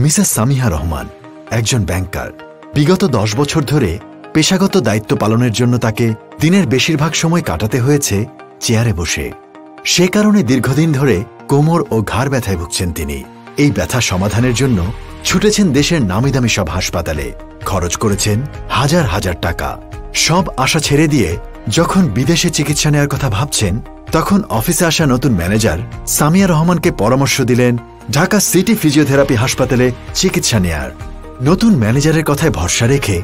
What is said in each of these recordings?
Mrs Samiha Rahman একজন ব্যাংকার। বিগত 10 বছর ধরে পেশাগত দায়িত্ব পালনের জন্য তাকে দিনের বেশিরভাগ সময় কাটাতে হয়েছে চেয়ারে বসে। সে কারণে দীর্ঘদিন ধরে কোমর ও ঘাড় ব্যথায় ভুগছেন তিনি। এই ব্যথা সমাধানের জন্য ছুটেছেন দেশের নামিদামি সব হাসপাতালে, খরচ করেছেন হাজার হাজার টাকা। সব আশা ছেড়ে দিয়ে যখন বিদেশে চিকিৎসা নেওয়ার কথা ভাবছেন, তখন অফিসে আসা নতুন ম্যানেজার সামিয়া রহমানকে পরামর্শ দিলেন ঢাকা সিটি ফিজিওথেরাপি হাসপাতালে চিকিৎসা নেয়ার। নতুন ম্যানেজারের কথায় ভরসা রেখে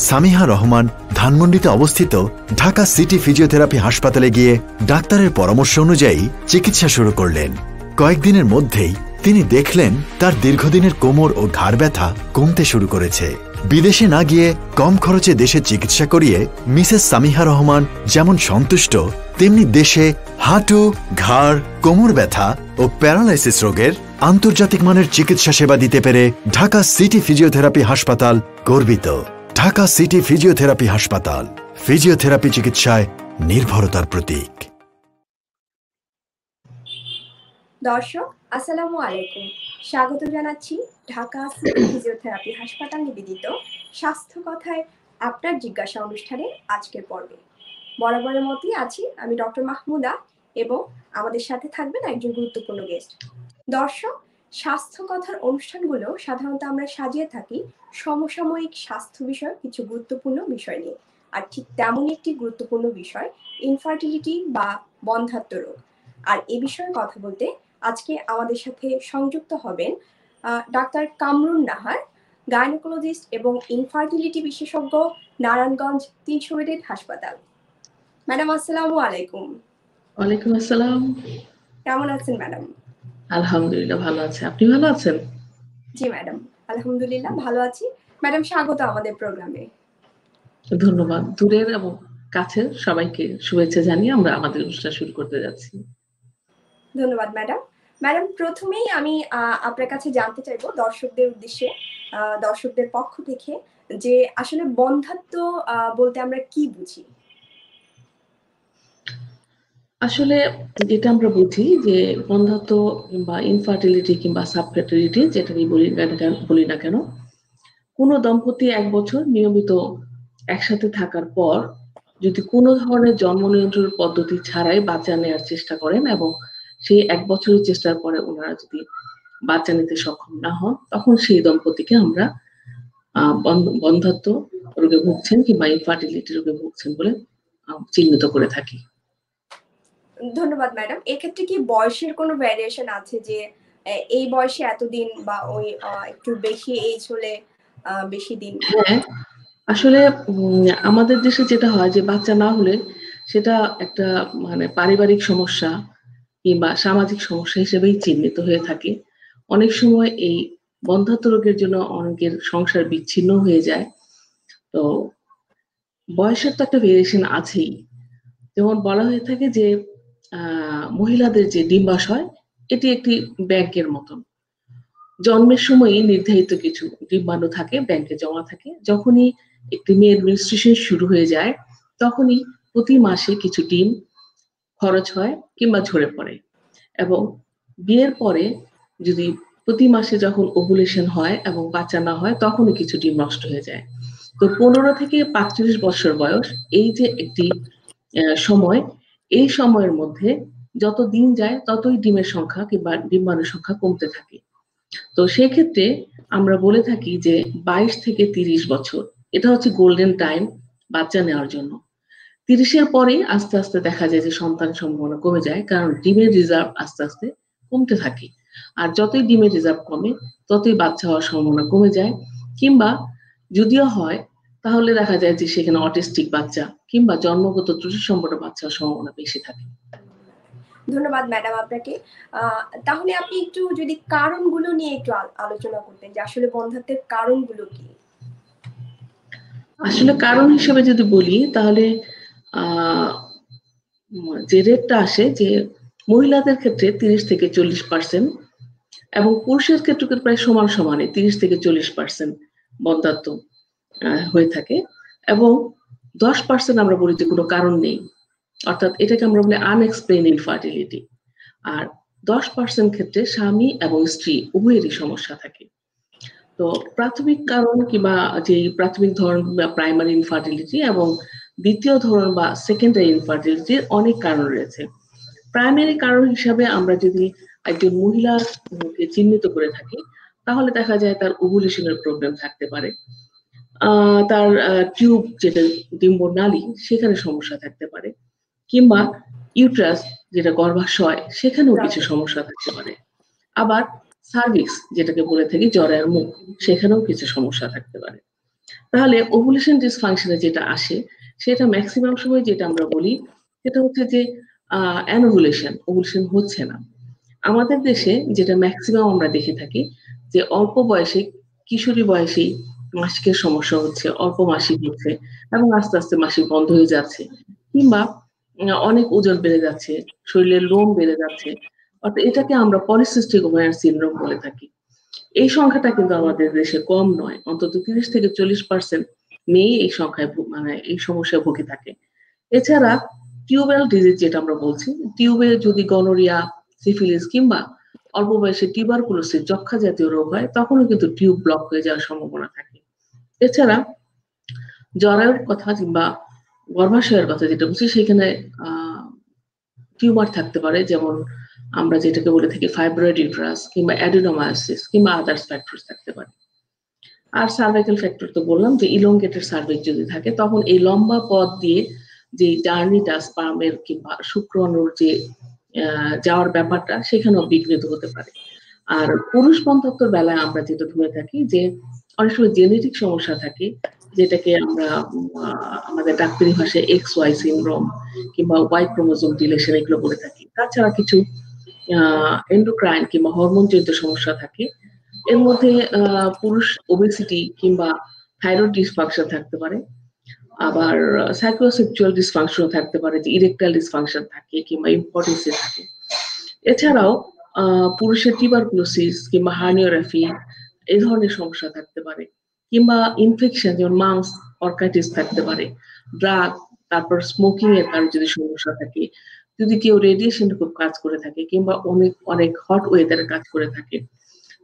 সামিহা রহমান ধানমন্ডিতে অবস্থিত ঢাকা সিটি ফিজিওথেরাপি হাসপাতালে গিয়ে ডাক্তারের পরামর্শ অনুযায়ী চিকিৎসা শুরু করলেন। কয়েকদিনের মধ্যেই তিনি দেখলেন তার দীর্ঘদিনের কোমর ও ঘাড় ব্যথা কমতে শুরু করেছে। বিদেশে না গিয়ে কম খরচে দেশে চিকিৎসা করিয়ে মিসেস সামিহা রহমান যেমন সন্তুষ্ট, তেমনি দেশে হাঁটু, ঘাড়, কোমর ব্যথা ও প্যারালাইসিস রোগের আন্তর্জাতিক মানের চিকিৎসা সেবা দিতে পেরে ঢাকা সিটি ফিজিওথেরাপি হাসপাতাল গর্বিত। ঢাকা সিটি ফিজিওথেরাপি হাসপাতাল, ফিজিওথেরাপি চিকিৎসায় নির্ভরতার প্রতীক। দর্শক আসসালামু আলাইকুম, স্বাগত জানাচ্ছি ঢাকা সিটি ফিজিওথেরাপি হাসপাতাল নিবেদিত স্বাস্থ্য কথায় আপনার জিজ্ঞাসা অনুষ্ঠানের আজকের পর্বে। বরাবরের মতোই আছি আমি ডক্টর মাহমুদা এবং আমাদের সাথে থাকবেন একজন গুরুত্বপূর্ণ গেস্ট। দর্শক, স্বাস্থ্য কথার অনুষ্ঠানগুলো সাধারণত আমরা সাজিয়ে থাকি সমসাময়িক স্বাস্থ্য বিষয়ক কিছু গুরুত্বপূর্ণ বিষয় নিয়ে, আর ঠিক তেমনই একটি গুরুত্বপূর্ণ বিষয় ইনফার্টিলিটি বা বন্ধ্যাত্ব রোগ। আর এ বিষয়ে কথা বলতে আজকে আমাদের সাথে সংযুক্ত হবেন ডাক্তার কামরুন নাহার, গাইনোকোলজিস্ট এবং ইনফার্টিলিটি বিশেষজ্ঞ, নারায়ণগঞ্জ 300 বেডের হাসপাতাল। ম্যাডাম আসসালামু আলাইকুম। ওয়ালাইকুম আসসালাম। কেমন আছেন ম্যাডাম? আলহামদুলিল্লাহ ভালো আছি, আপনি ভালো আছেন? জি ম্যাডাম, আলহামদুলিল্লাহ ভালো আছি। ম্যাডাম স্বাগত আমাদের প্রোগ্রামে। ধন্যবাদ। দূরের এবং কাছের সবাইকে শুভেচ্ছা জানিয়ে আমরা আমাদের অনুষ্ঠান শুরু করতে যাচ্ছি। ধন্যবাদ ম্যাডাম। ম্যাডাম প্রথমেই আমি আপনার কাছে জানতে চাইবো দর্শকদের উদ্দেশ্যে, দর্শকদের পক্ষ থেকে, যে আসলে বন্ধ্যাত্ব বলতে আমরা কি বুঝি? আসলে যেটা আমরা বুঝি যে বন্ধ্যাত্ব কিংবা ইনফার্টিলিটি কিংবা সাবফার্টিলিটি যেটাই বলি না কেন, কোনো দম্পতি 1 বছর নিয়মিত একসাথে থাকার পর যদি কোনো ধরনের জন্ম নিয়ন্ত্রণ পদ্ধতি ছাড়াই বাচ্চা নেওয়ার চেষ্টা করেন এবং সেই 1 বছরের চেষ্টার পরে ওনারা যদি বাচ্চা নিতে সক্ষম না হন, তখন সেই দম্পতিকে আমরা বন্ধ্যাত্ব রোগে ভুগছেন কিংবা ইনফার্টিলিটি রোগে ভুগছেন বলে চিহ্নিত করে থাকি। ধন্যবাদ ম্যাডাম। এক্ষেত্রে কি বয়সের কোনো ভ্যারিয়েশন আছে, যে এই বয়সে এতদিন বা ওই একটু বেশি এজ হলে বেশি দিন? হ্যাঁ, আসলে আমাদের দেশে যেটা হয় যে বাচ্চা না হলে সেটা একটা মানে পারিবারিক সমস্যা কিংবা সামাজিক সমস্যা হিসেবেই চিহ্নিত হয়ে থাকে। অনেক সময় এই বন্ধ্যাত্ব রোগের জন্য অনেকের সংসার বিচ্ছিন্ন হয়ে যায়। তো বয়সের তো একটা ভেরিয়েশন আছেই। যেমন বলা হয়ে থাকে যে মহিলাদের যে ডিম্বাশয় এটি একটি ব্যাংকের মতন। জন্মের সময়ই নির্ধারিত কিছু ডিম্বাণু থাকে, ব্যাংকে জমা থাকে। যখনই একটি মেয়ের মেনস্ট্রুয়েশন শুরু হয়ে যায়, তখনই প্রতি মাসে কিছু ডিম খরচ হয় কিংবা ঝরে পড়ে। এবং বিয়ের পরে যদি প্রতি মাসে যখন ওভুলেশন হয় এবং বাচ্চা না হয়, তখনই কিছু ডিম নষ্ট হয়ে যায়। তো 15 থেকে 35 বছর বয়স, এই যে একটি সময়, এই সময়ের মধ্যে যত দিন যায় ততই ডিমের সংখ্যা কিংবা ডিম্বাণুর সংখ্যা কমতে থাকে। তো সেক্ষেত্রে আমরা বলে থাকি যে 22 থেকে 30 বছর এটা হচ্ছে গোল্ডেন টাইম বাচ্চা নেওয়ার জন্য। 30-এর পরেই আস্তে আস্তে দেখা যায় যে সন্তান সম্ভাবনা কমে যায়, কারণ ডিমের রিজার্ভ আস্তে আস্তে কমতে থাকে। আর যতই ডিমের রিজার্ভ কমে ততই বাচ্চা হওয়ার সম্ভাবনা কমে যায়, কিংবা যদিও হয় তাহলে দেখা যায় যে সেখানে অটিস্টিক বাচ্চা কিংবা জন্মগত ত্রুটি সম্পন্ন বাচ্চার সম্ভাবনা বেশি থাকে। ধন্যবাদ ম্যাডাম আপনাকে। তাহলে আপনি একটু যদি কারণগুলো নিয়ে একটু আলোচনা করতেন, যে আসলে বন্ধ্যাত্বের কারণগুলো কি? আসলে কারণ হিসেবে যদি বলি তাহলে যে রেটটা আসে যে মহিলাদের ক্ষেত্রে 30 থেকে 40% এবং পুরুষের ক্ষেত্রে প্রায় সমান সমানে 30 থেকে 40% বন্ধ্যাত্ব হয়ে থাকে, এবং 10% আমরা বলি যে কোনো কারণ নেই, অর্থাৎ এটাকে আমরা বলি আনএক্সপ্লেইন ইনফার্টিলিটি। আর 10% ক্ষেত্রে স্বামী এবং স্ত্রী উভয়েরই সমস্যা থাকে। তো প্রাথমিক কারণ কিংবা যে প্রাথমিক ধরন বা প্রাইমারি ইনফার্টিলিটি এবং দ্বিতীয় ধরন বা সেকেন্ডারি ইনফার্টিলিটির অনেক কারণ রয়েছে। প্রাইমারি কারণ হিসাবে আমরা যদি একজন মহিলাকে চিহ্নিত করে থাকি, তাহলে দেখা যায় তার ওভুলেশনের প্রবলেম থাকতে পারে, তার টিউব যেটা ডিম্বনালী সেখানে সমস্যা থাকতে পারে, কিংবা ইউট্রাস যেটা গর্ভাশয় সেখানেও কিছু সমস্যা থাকতে পারে। আবার সার্ভিক্স যেটাকে বলে থাকি জরায়ুর মুখ, সেখানেও কিছু সমস্যা থাকতে পারে। তাহলে ওভুলেশন ডিসফাংশনে যেটা আসে সেটা ম্যাক্সিমাম সময় যেটা আমরা বলি সেটা হচ্ছে যে ওভুলেশন হচ্ছে না। আমাদের দেশে যেটা ম্যাক্সিমাম আমরা দেখে থাকি যে অল্প বয়সে, কিশোরী বয়সেই মাসিকের সমস্যা হচ্ছে, অল্প মাসিক হচ্ছে এবং আস্তে আস্তে মাসিক বন্ধ হয়ে যাচ্ছে, কিংবা অনেক ওজন বেড়ে যাচ্ছে, শরীরের লোম বেড়ে যাচ্ছে, অর্থাৎ এটাকে আমরা পলিসিস্টিক ওভারিয়ান সিনড্রোম বলে থাকি। এই সংখ্যাটা কিন্তু আমাদের দেশে কম নয়, অন্তত 30 থেকে 40% মেয়ে এই সংখ্যায় মানে এই সমস্যায় ভুগে থাকে। এছাড়া টিউবাল ডিজিজ যেটা আমরা বলছি, টিউবে যদি গনোরিয়া, সিফিলিস কিংবা অল্প বয়সে টিউবারকুলোসিস যক্ষা জাতীয় রোগ হয়, তখনও কিন্তু টিউব ব্লক হয়ে যাওয়ার সম্ভাবনা থাকে। এছাড়া জরায়ুর কথা কিংবা গর্ভাশয়ের কথা যেটা বলছি, সেখানে টিউমার থাকতে পারে, যেমন আমরা যেটাকে বলে থাকি ফাইব্রয়েড ইউটেরাস কিংবা অ্যাডিনোমায়োসিস কিংবা আদার্স ফ্যাক্টরস থাকতে পারে। আর সার্ভাইকাল ফ্যাক্টর তো বললাম যে ইলংগেটেড সার্ভিক্স যদি থাকে, তখন এই লম্বা পথ দিয়ে যে জার্নিটা স্পার্মের কিংবা শুক্রাণুর যে যাওয়ার ব্যাপারটা সেখানেও বিঘ্নিত হতে পারে। আর পুরুষ বন্ধ্যাত্বর বেলায় আমরা যেটা ধরে থাকি যে অনেক সময় জেনেটিক সমস্যা থাকে, যেটাকে আমরা আমাদের ডাক্তারি ভাষায় XY সিনড্রোম কিংবা ওয়াই ক্রোমোজোম ডিলেশন এগুলো বলে থাকি। তাছাড়া কিছু এন্ডোক্রাইন কিংবা হরমোনজনিত সমস্যা থাকে। এর মধ্যে পুরুষ ওবেসিটি কিংবা থাইরয়েড ডিসফাংশন থাকতে পারে। আবার সাইকোসেক্সুয়াল ডিসফাংশন থাকতে পারে, যে ইরেকটাইল ডিসফাংশন থাকে কিংবা ইম্পটেন্সি থাকে। এছাড়াও পুরুষের টিউবারকুলোসিস কিংবা হার্নিওরাফি এই ধরনের সমস্যা থাকতে পারে, কিংবা ইনফেকশন যেমন মাউস অর্কাইটিস থাকতে পারে, ড্রাগ, তারপর স্মোকিং এর কারণে যদি সমস্যা থাকে, যদি কেউ রেডিয়েশন খুব কাজ করে থাকে কিংবা অনেক অনেক হট ওয়েদারে কাজ করে থাকে,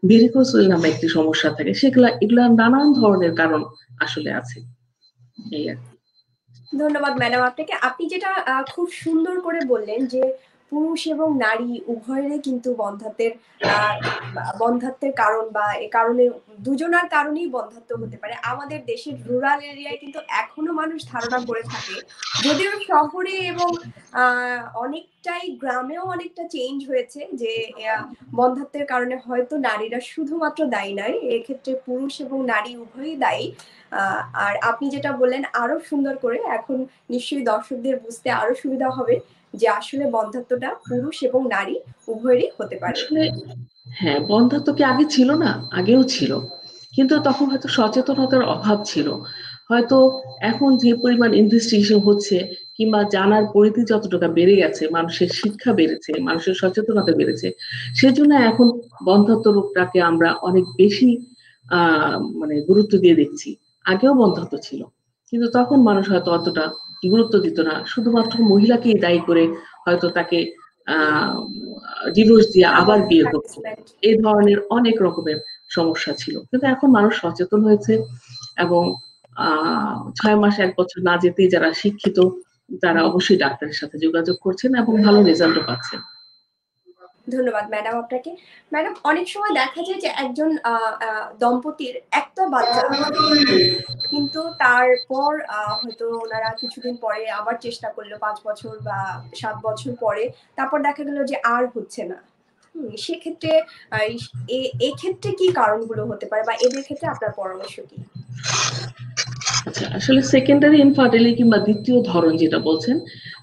ভেরিকোজ নামে একটি সমস্যা থাকে, এগুলা নানান ধরনের কারণ আসলে আছে। এই আর কি। ধন্যবাদ ম্যাডাম আপনাকে। আপনি যেটা খুব সুন্দর করে বললেন যে পুরুষ এবং নারী উভয়েরই কিন্তু বন্ধ্যাত্বের কারণ বা এ কারণে দুজনার কারণেই বন্ধ্যাত্ব হতে পারে। আমাদের দেশের রুরাল এরিয়ায় কিন্তু এখনো মানুষ ধারণা করে থাকে, যদিও শহরে এবং অনেকটাই গ্রামেও অনেকটা চেঞ্জ হয়েছে, যে বন্ধ্যাত্বের কারণে হয়তো নারীরা শুধুমাত্র দায়ী নয়, এক্ষেত্রে পুরুষ এবং নারী উভয়ই দায়ী। আর আপনি যেটা বললেন আরো সুন্দর করে, এখন নিশ্চয়ই দর্শকদের বুঝতে আরো সুবিধা হবে যে আসলে বন্ধ্যাত্বটা পুরুষ এবং নারী উভয়েরই হতে পারে। আসলে হ্যাঁ, বন্ধ্যাত্ব কি আগে ছিল না? আগেও ছিল, কিন্তু তখন হয়তো সচেতনতার অভাব ছিল। হয়তো এখন যে পরিমাণ ইনভেস্টিগেশন হচ্ছে কিংবা জানার পরিধি যতটুকু বেড়ে গেছে, মানুষের শিক্ষা বেড়েছে, মানুষের সচেতনতা বেড়েছে, সেজন্য এখন বন্ধ্যাত্ব রোগটাকে আমরা অনেক বেশি মানে গুরুত্ব দিয়ে দেখছি। আগেও বন্ধ্যাত্ব ছিল, কিন্তু তখন মানুষ হয়তো অতটা গুরুত্ব দিত না, শুধুমাত্র মহিলাকেই দায়ী করে হয়তো তাকে ডিভোর্স দিয়ে আবার বিয়ে করতো। এই ধরনের অনেক রকমের সমস্যা ছিল, কিন্তু এখন মানুষ সচেতন হয়েছে এবং 6 মাস 1 বছর না যেতেই যারা শিক্ষিত তারা অবশ্যই ডাক্তারের সাথে যোগাযোগ করছেন এবং ভালো রেজাল্টও পাচ্ছেন। ধন্যবাদ ম্যাডাম আপনাকে। ম্যাডাম, অনেক সময় দেখা যায় যে একজন দম্পতির একটা বাচ্চা, কিন্তু তারপর হয়তো ওনারা কিছুদিন পরে আবার চেষ্টা করলো, 5 বছর বা 7 বছর পরে, তারপর দেখা গেল যে আর হচ্ছে না। সেক্ষেত্রে এক্ষেত্রে কি কারণগুলো হতে পারে বা এদের ক্ষেত্রে আপনার পরামর্শ কি? আচ্ছা, আসলে সেকেন্ডারি ইনফার্টিলিটি কিংবা দ্বিতীয় ধরন যেটা বলছেন,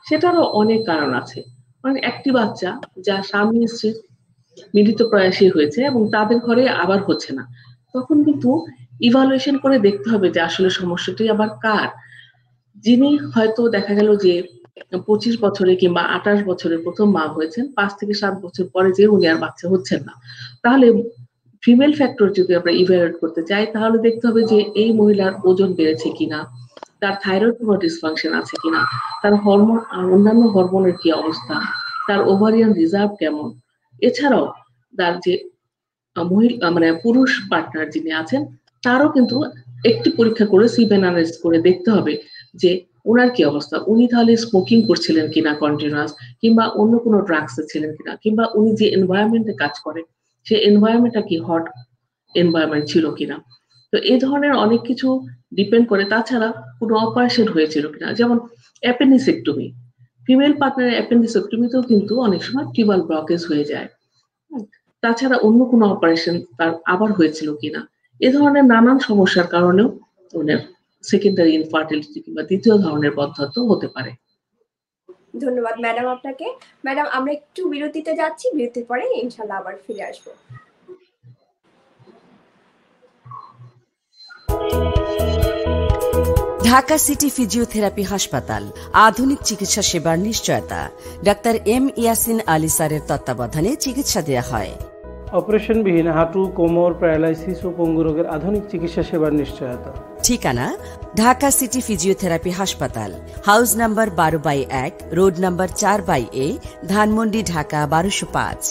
সেটারও অনেক কারণ আছে। মানে একটি বাচ্চা যা স্বামী স্ত্রীর মিলিত প্রয়াসী হয়েছে এবং তাদের ঘরে আবার হচ্ছে না, তখন কিন্তু ইভালুয়েশন করে দেখতে হবে যে আসলে সমস্যাটি আবার কার। যিনি হয়তো দেখা গেল যে 25 বছরে কিংবা 28 বছরে প্রথম মা হয়েছেন, 5 থেকে 7 বছর পরে যে উনি আর বাচ্চা হচ্ছেন না, তাহলে ফিমেল ফ্যাক্টর যদি আমরা ইভ্যালুয়েট করতে চাই, তাহলে দেখতে হবে যে এই মহিলার ওজন বেড়েছে কিনা, তার থাইরয়েড কোনো ডিসফাংশন আছে কিনা, তার হরমোন আর অন্যান্য হরমোনের কি অবস্থা, তার ওভারিয়ান রিজার্ভ কেমন, এছাড়াও তার যে মহিলা মানে পুরুষ পার্টনার যিনি আছেন তারও কিন্তু একটি পরীক্ষা করে সিভেন অ্যানালাইসিস করে দেখতে হবে যে ওনার কি অবস্থা, উনি তাহলে স্মোকিং করছিলেন কিনা কন্টিনিউয়াস, কিংবা অন্য কোনো ড্রাগসে ছিলেন কিনা, কিংবা উনি যে এনভায়রনমেন্টে কাজ করে সেই এনভায়রনমেন্টটা কি হট এনভায়রনমেন্ট ছিল কিনা। তো এই ধরনের অনেক কিছু ডিপেন্ড করে। তাছাড়া কোনো অপারেশন হয়েছিল কিনা, যেমন অ্যাপেন্ডিসেক্টমি, ফিমেল পার্টনারের অ্যাপেন্ডিসেক্টমিতেও কিন্তু অনেক সময় টিউবাল ব্লকেজ হয়ে যায়। তাছাড়া অন্য কোনো অপারেশন তার আবার হয়েছিল কিনা, এ ধরনের নানান সমস্যার কারণেও ওনার সেকেন্ডারি ইনফার্টিলিটি কিংবা দ্বিতীয় ধরনের বন্ধ্যাত্ব হতে পারে। ধন্যবাদ ম্যাডাম আপনাকে। ম্যাডাম আমরা একটু বিরতিতে যাচ্ছি, বিরতির পরে ইনশাল্লাহ আবার ফিরে আসবো। ঢাকা সিটি ফিজিওথেরাপি হাসপাতাল, আধুনিক চিকিৎসা সেবার নিশ্চয়তা। ডাক্তার এম ইয়াসিন আলী স্যারের তত্ত্বাবধানে চিকিৎসা দেওয়া হয়। অপারেশনবিহীন হাঁটু, কোমর, প্যারালাইসিস ও পঙ্গু রোগের আধুনিক চিকিৎসা সেবার নিশ্চয়তা। ঠিকানা ঢাকা সিটি ফিজিওথেরাপি হাসপাতাল, house number 12/1, road number 4/A, Dhanmondi, Dhaka 1205।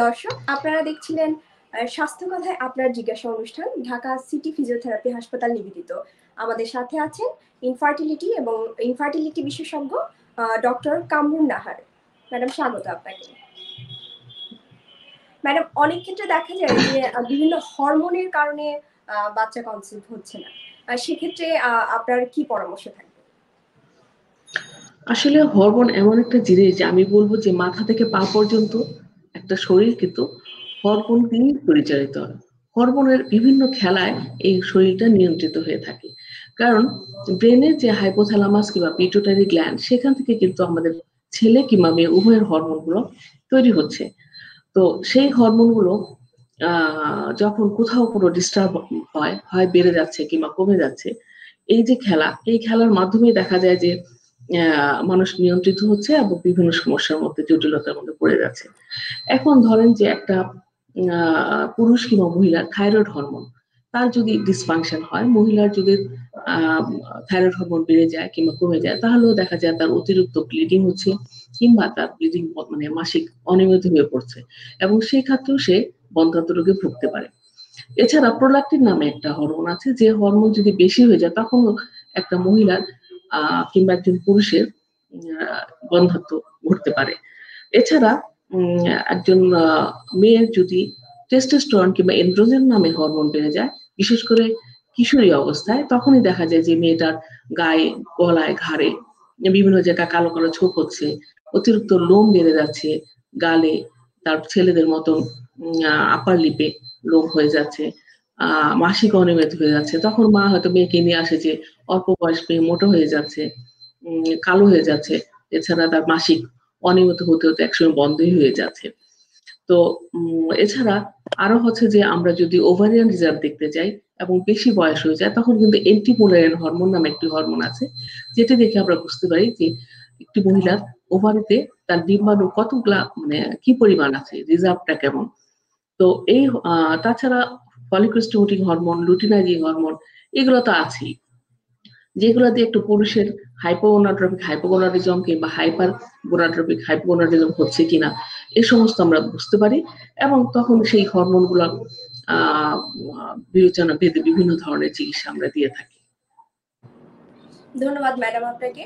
দর্শক আপনারা দেখছিলেন স্বাস্থ্য কথায় আপনার জিজ্ঞাসা অনুষ্ঠান, ঢাকা সিটি ফিজিওথেরাপি হাসপাতাল নিবেদিত। আমাদের সাথে আছেন ইনফার্টিলিটি এবং ইনফার্টিলিটি বিশেষজ্ঞ ডক্টর কামরুন নাহার। ম্যাডাম স্বাগত আপনাকে। ম্যাডাম অনেক ক্ষেত্রে দেখা যায় যে বিভিন্ন হরমোনের কারণে বাচ্চা কনসিভ হচ্ছে না, সেক্ষেত্রে আপনার কি পরামর্শ থাকবে? আসলে হরমোন এমন একটা জিনিস যে আমি বলবো যে মাথা থেকে পা পর্যন্ত একটা শরীর কিন্তু হরমোন দিয়েই পরিচালিত হয়। হরমোনের বিভিন্ন খেলায় এই শরীরটা নিয়ন্ত্রিত হয়ে থাকে। কারণ ব্রেনের যে হাইপোথ্যালামাস কিংবা পিটুইটারি গ্ল্যান্ড, সেখান থেকে কিন্তু আমাদের ছেলে কিংবা মেয়ে উভয়ের হরমোনগুলো তৈরি হচ্ছে। তো সেই হরমোনগুলো যখন কোথাও কোনো ডিস্টার্ব হয় বেড়ে যাচ্ছে কিংবা কমে যাচ্ছে, এই যে খেলা, এই খেলার মাধ্যমে দেখা যায় যে মানুষ নিয়ন্ত্রিত হচ্ছে এবং বিভিন্ন সমস্যার মধ্যে, জটিলতার মধ্যে পড়ে যাচ্ছে। এখন ধরেন যে একটা পুরুষ কিংবা মহিলার থাইরয়েড হরমোন, তার যদি ডিসফাংশন হয়, মহিলার যদি থাইরয়েড হরমোন বেড়ে যায় কিংবা কমে যায়, তাহলেও দেখা যায় তার অতিরিক্ত ব্লিডিং হচ্ছে কিংবা তার ব্লিডিং মানে মাসিক অনিয়মিত হয়ে পড়ছে, এবং সেই ক্ষেত্রেও সে বন্ধ্যাত্ব রোগে ভুগতে পারে। এছাড়া প্রোল্যাক্টিন নামে একটা হরমোন আছে, যে হরমোন যদি বেশি হয়ে যায় তখন একটা মহিলার কিংবা একজন পুরুষের বন্ধ্যাত্ব ঘটতে পারে। এছাড়া একজন মেয়ের যদি টেস্টোস্টেরন কিংবা এন্ড্রোজেন নামে হরমোন বেড়ে যায়, বিশেষ করে কিশোরী অবস্থায়, তখনই দেখা যায় যে মেয়েটার গায়ে, গলায়, ঘাড়ে বিভিন্ন জায়গায় কালো কালো ছোপ হচ্ছে, অতিরিক্ত লোম বেড়ে যাচ্ছে, গালে তার ছেলেদের মতন আপার লিপে লোম হয়ে যাচ্ছে, মাসিক অনিয়মিত হয়ে যাচ্ছে। তখন মা হয়তো মেয়েকে নিয়ে আসে যে অল্প বয়স মেয়ে মোটা হয়ে যাচ্ছে, কালো হয়ে যাচ্ছে। এছাড়া তার মাসিক অনিয়মিত হতে হতে একসময় বন্ধই হয়ে যাচ্ছে। তো এছাড়া আরো হচ্ছে যে আমরা যদি ওভারিয়ান রিজার্ভ দেখতে যাই এবং বেশি বয়স হয়ে যায়, তখন কিন্তু এন্টিমোলারিয়ান হরমোন নামে একটি হরমোন আছে, যেটি দেখে আমরা বুঝতে পারি যে একটি মহিলার ওভারিতে তার ডিম্বাণু কতগুলা মানে কি পরিমাণ আছে, রিজার্ভটা কেমন। তো এই তাছাড়া ফলিকস্টিমুলেটিং হরমোন, লুটিনাইজিং হরমোন, এগুলো তো আছেই, যেগুলো দিয়ে একটু পুরুষের হাইপোগোনাড্রোপিক হাইপোগোনাডিজম কিংবা হাইপার গোনাড্রোপিক হাইপোগোনাডিজম হচ্ছে কিনা এই সমস্ত আমরা বুঝতে পারি, এবং তখন সেই হরমোনগুলো বিবেচনা ভেদে বিভিন্ন ধরনের চিকিৎসা আমরা দিয়ে থাকি। ধন্যবাদ ম্যাডাম আপনাকে।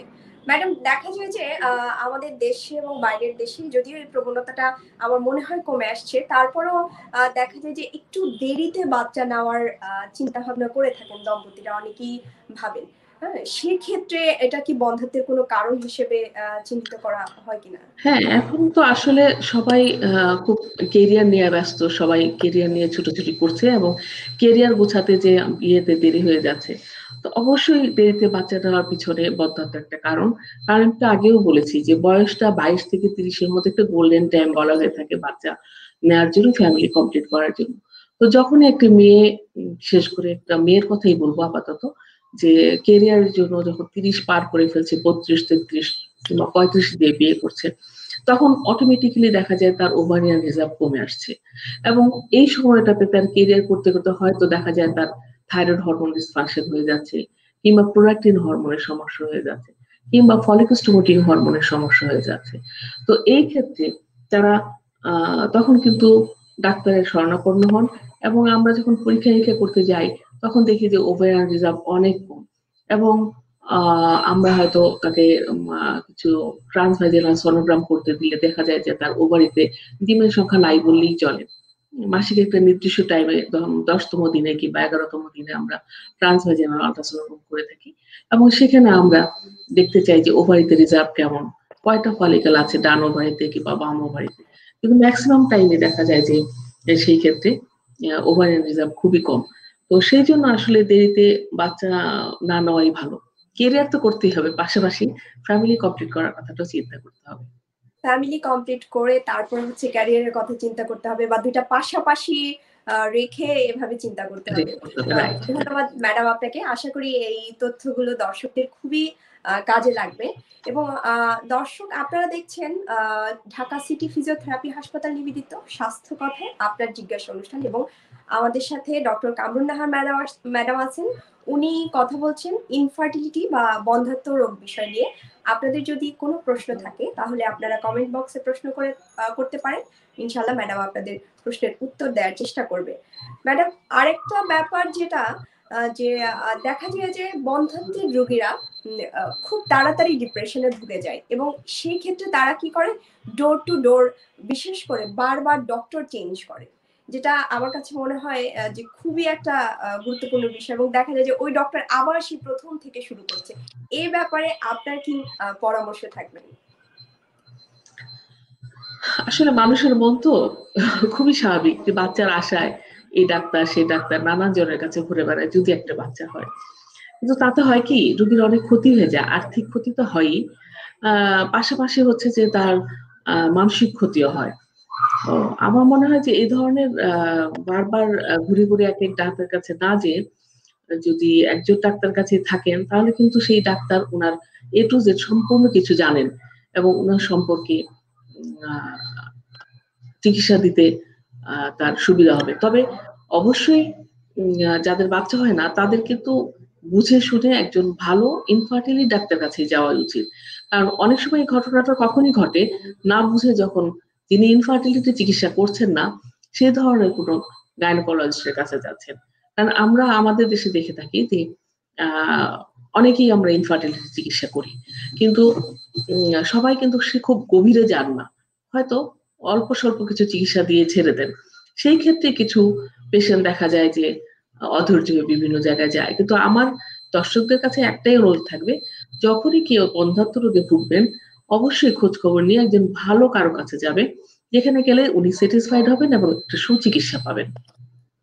ম্যাডাম দেখা যায় যে আমাদের দেশে এবং বাইরের দেশে যদিও এই প্রবণতাটা আমার মনে হয় কমে আসছে, তারপরেও দেখা যায় যে একটু দেরিতে বাচ্চা নেওয়ার চিন্তা ভাবনা করে থাকেন দম্পতিরা, অনেকেই ভাবেন। হ্যাঁ, সেক্ষেত্রে এটা কি বন্ধ্যাত্বের কোনো কারণ হিসেবে চিহ্নিত করা হয় কিনা? হ্যাঁ, এখন তো আসলে সবাই খুব কেরিয়ার নিয়ে ব্যস্ত, সবাই কেরিয়ার নিয়ে ছুটোছুটি করছে এবং কেরিয়ার গোছাতে যে বিয়েতে দেরি হয়ে যাচ্ছে। তো অবশ্যই দেরিতে বাচ্চা নেওয়ার পিছনে বন্ধ্যাত্ব একটা কারণ। কারণটা আগেও বলেছি যে বয়সটা 22 থেকে 30-এর মধ্যে একটা গোল্ডেন টাইম বলা হয়ে থাকে বাচ্চা নেওয়ার জন্য, ফ্যামিলি কমপ্লিট করার জন্য। তো যখনই একটা মেয়ে, বিশেষ করে একটা মেয়ের কথাই বলবো আপাতত, যে কেরিয়ারের জন্য যখন 30 পার করে ফেলছে, 32, 33 কিংবা 35 দিয়ে বিয়ে করছে, তখন অটোমেটিক্যালি দেখা যায় তার ওভারিয়ান রিজার্ভ কমে আসছে, এবং এই সময়টাতে তার কেরিয়ার করতে করতে হয়তো দেখা যায় তার থাইরয়েড হরমোন ডিসফাংশন হয়ে যাচ্ছে, কিংবা প্রোল্যাক্টিন হরমোনের সমস্যা হয়ে যাচ্ছে, কিংবা ফলিকস্টিমুলেটিং হরমোনের সমস্যা হয়ে যাচ্ছে। তো এই ক্ষেত্রে যারা তখন কিন্তু ডাক্তারের শরণাপন্ন হন, এবং আমরা যখন পরীক্ষা নিরীক্ষা করতে যাই তখন দেখি যে ওভারিয়ান রিজার্ভ অনেক কম, এবং আমরা হয়তো তাকে কিছু ট্রান্সভাজিনাল সোনোগ্রাম করতে দিলে দেখা যায় যে তার ওভারিতে ডিমের সংখ্যা নাই বললেই চলে। মাসিক একটা নির্দিষ্ট টাইমে 10তম দিনে কিংবা 11তম দিনে আমরা ট্রান্সভাজিনাল আল্ট্রাসোনোগ্রাম করে থাকি, এবং সেখানে আমরা দেখতে চাই যে ওভারিতে রিজার্ভ কেমন, কয়টা ফলিকল আছে ডান ওভারিতে কিংবা বাম ওভারিতে। কিন্তু ম্যাক্সিমাম টাইমে দেখা যায় যে সেই ক্ষেত্রে ওভারিয়ান রিজার্ভ খুবই কম। তো সেই জন্য আসলে দেরিতে বাচ্চা না নেওয়াই ভালো। কেরিয়ার তো করতেই হবে, পাশাপাশি ফ্যামিলি কমপ্লিট করার কথাটাও চিন্তা করতে হবে। ফ্যামিলি কমপ্লিট করে তারপর হচ্ছে ক্যারিয়ারের কথা চিন্তা করতে হবে, বা দুইটা পাশাপাশি রেখে এভাবে চিন্তা করতে হবে। ধন্যবাদ ম্যাডাম আপনাকে। আশা করি এই তথ্যগুলো দর্শকদের খুবই কাজে লাগবে। এবং দর্শক, আপনারা দেখছেন ঢাকা সিটি ফিজিওথেরাপি হাসপাতাল নিবেদিত স্বাস্থ্য কথায় আপনার জিজ্ঞাসা অনুষ্ঠান, এবং আমাদের সাথে ডক্টর কামরুন নাহার ম্যাডাম আছেন। উনি কথা বলছেন ইনফার্টিলিটি বা বন্ধ্যাত্ব রোগ বিষয় নিয়ে। আপনাদের যদি কোনো প্রশ্ন থাকে তাহলে আপনারা কমেন্ট বক্সে প্রশ্ন করতে পারেন। ইনশাআল্লাহ ম্যাডাম আপনাদের প্রশ্নের উত্তর দেওয়ার চেষ্টা করবে। ম্যাডাম, আরেকটা ব্যাপার যেটা যে দেখা যায় যে বন্ধ্যাত্বের রোগীরা খুব তাড়াতাড়ি ডিপ্রেশনে ঢুকে যায়, এবং সেই ক্ষেত্রে তারা কি করে, ডোর টু ডোর, বিশেষ করে বারবার ডক্টর চেঞ্জ করে, যেটা আমার কাছে মনে হয় যে খুবই একটা গুরুত্বপূর্ণ বিষয়। এবং দেখা যায় যে ওই ডক্টর আবার সেই প্রথম থেকে শুরু করছে। এই ব্যাপারে আপনার কি পরামর্শ থাকবে? আসলে মানুষের মন তো খুবই স্বাভাবিক যে বাচ্চার আশায় এই ডাক্তার সেই ডাক্তার নানান জনের কাছে ঘুরে বেড়ায় যদি একটা বাচ্চা হয়। কিন্তু তাতে হয় কি, রোগীর অনেক ক্ষতি হয়ে যায়, আর্থিক ক্ষতি তো হয়ই, পাশাপাশি হচ্ছে যে তার মানসিক ক্ষতিও হয়। আমার মনে হয় যে এই ধরনের বারবার ঘুরে ঘুরে এক এক ডাক্তারের কাছে না যেয়ে যদি একজন ডাক্তার কাছে থাকেন তাহলে কিন্তু সেই doctor owner A to Z সম্পূর্ণ কিছু জানেন, এবং ওনার সম্পর্কে চিকিৎসা দিতে তার সুবিধা হবে। তবে অবশ্যই যাদের বাচ্চা হয় না তাদের কিন্তু বুঝে শুনে একজন ভালো ইনফার্টিলিটি ডাক্তার কাছে যাওয়া উচিত। কারণ অনেক সময় ঘটনাটা কখনই ঘটে না বুঝে, যখন যিনি ইনফার্টিলিটি চিকিৎসা করছেন না সে ধরনের কোনো গাইনোকোলজিস্টের কাছে যাচ্ছেন। কারণ আমরা আমাদের দেশে দেখে থাকি যে অনেকেই আমরা ইনফার্টিলিটি চিকিৎসা করি, কিন্তু সবাই কিন্তু সে খুব গভীরে যান না, হয়তো অল্প স্বল্প কিছু চিকিৎসা দিয়ে ছেড়ে দেন। সেই ক্ষেত্রে কিছু পেশেন্ট দেখা যায় যে অধৈর্য হয়ে বিভিন্ন জায়গায় যায়। কিন্তু আমার দর্শকদের কাছে একটাই অনুরোধ থাকবে, যখনই কেউ বন্ধ্যাত্ব রোগে ভুগবেন অবশ্যই খোঁজ খবর নিয়ে একজন ভালো কারো কাছে যাবে, যেখানে গেলে উনি স্যাটিসফাইড হবেন এবং একটা সুচিকিৎসা পাবেন।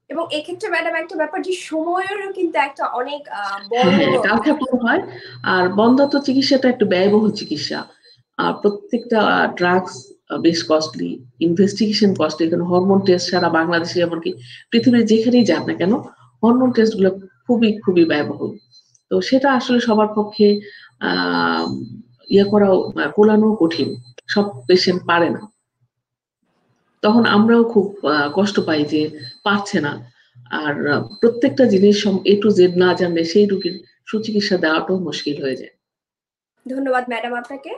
এবং এক্ষেত্রে ম্যাডাম একটা ব্যাপার যে সময়েরও কিন্তু একটা অনেক বড় কালক্ষেপণ হয়। আর বন্ধ্যাত্ব চিকিৎসাটা একটু ব্যয়বহুল চিকিৎসা। প্রত্যেকটা ড্রাগস বেশ কস্টলি, ইনভেস্টিগেশন কস্টলি। কারণ হরমোন টেস্ট সারা বাংলাদেশে এমনকি পৃথিবীর যেখানেই যান না কেন হরমোন টেস্ট গুলো খুবই খুবই ব্যয়বহুল। তো সেটা আসলে সবার পক্ষে কোলানো কঠিন, সব পেশেন্ট পারে না। তখন আমরাও খুব কষ্ট পাই যে পারছে না। আর প্রত্যেকটা জিনিস এ টু জেড না জানলে সেই রোগীর সুচিকিৎসা দেওয়াটাও মুশকিল হয়ে যায়। ধন্যবাদ ম্যাডাম আপনাকে।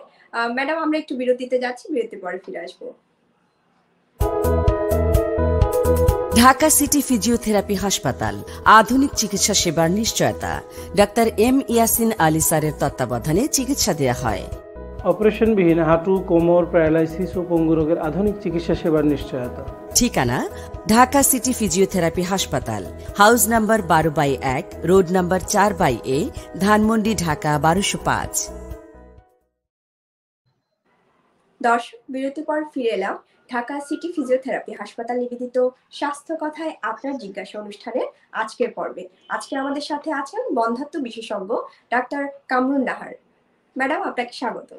ম্যাডাম, আমরা একটু বিরতিতে যাচ্ছি, বিরতির পরে ফিরে আসবো। ঢাকা সিটি ফিজিওথেরাপি হাসপাতাল, আধুনিক চিকিৎসা সেবার নিশ্চয়তা। ডাক্তার এম ইয়াসিন আলী স্যারের তত্ত্বাবধানে চিকিৎসা দেওয়া হয়। অপারেশনবিহীন হাঁটু, কোমর, প্যারালাইসিস ও পঙ্গু রোগের আধুনিক চিকিৎসা সেবার নিশ্চয়তা। ঠিকানা ঢাকা সিটি ফিজিওথেরাপি হাসপাতাল, house number 12/1, road number 4/A, Dhanmondi, Dhaka 1205। দর্শক, বিরতির পর ফিরে এলাম ঢাকা সিটি ফিজিওথেরাপি হাসপাতাল নিবেদিত স্বাস্থ্য কথায় আপনার জিজ্ঞাসা অনুষ্ঠানের আজকের পর্বে। আজকে আমাদের সাথে আছেন বন্ধ্যাত্ব বিশেষজ্ঞ ডাক্তার কামরুন নাহার। ম্যাডাম, আপনাকে স্বাগত।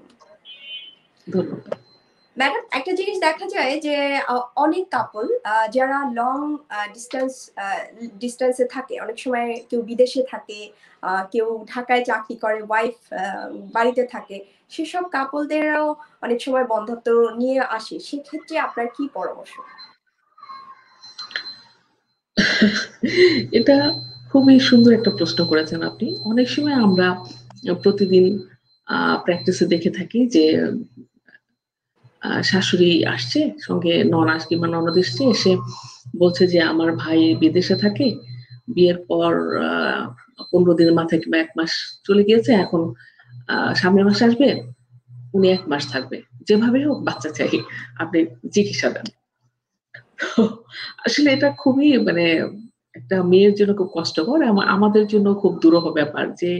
ম্যাডাম, একটা জিনিস দেখা যায় যে অনেক কাপল যারা লং ডিস্টেন্সে থাকে, অনেক সময় কেউ বিদেশে থাকে, কেউ ঢাকায় চাকরি করে, ওয়াইফ বাড়িতে থাকে, সেসব কাপলদেরও অনেক সময় বন্ধ্যাত্ব নিয়ে আসে। সেক্ষেত্রে আপনার কি পরামর্শ? এটা খুবই সুন্দর একটা প্রশ্ন করেছেন আপনি। অনেক সময় আমরা প্রতিদিন প্র্যাকটিসে দেখে থাকি যে শাশুড়ি আসছে, সঙ্গে ননাস কিংবা ননদ এসছে, এসে বলছে যে আমার ভাই বিদেশে থাকে, বিয়ের পর 15 দিনের মাথায় কিংবা 1 মাস চলে গিয়েছে, এখন সামনের মাসে আসবে, উনি 1 মাস থাকবে, যেভাবে হোক বাচ্চা চাই, আপনি চিকিৎসা দেন। আসলে এটা খুবই মানে একটা মেয়ের জন্য খুব কষ্টকর, আমাদের জন্য খুব দুরূহ ব্যাপার যে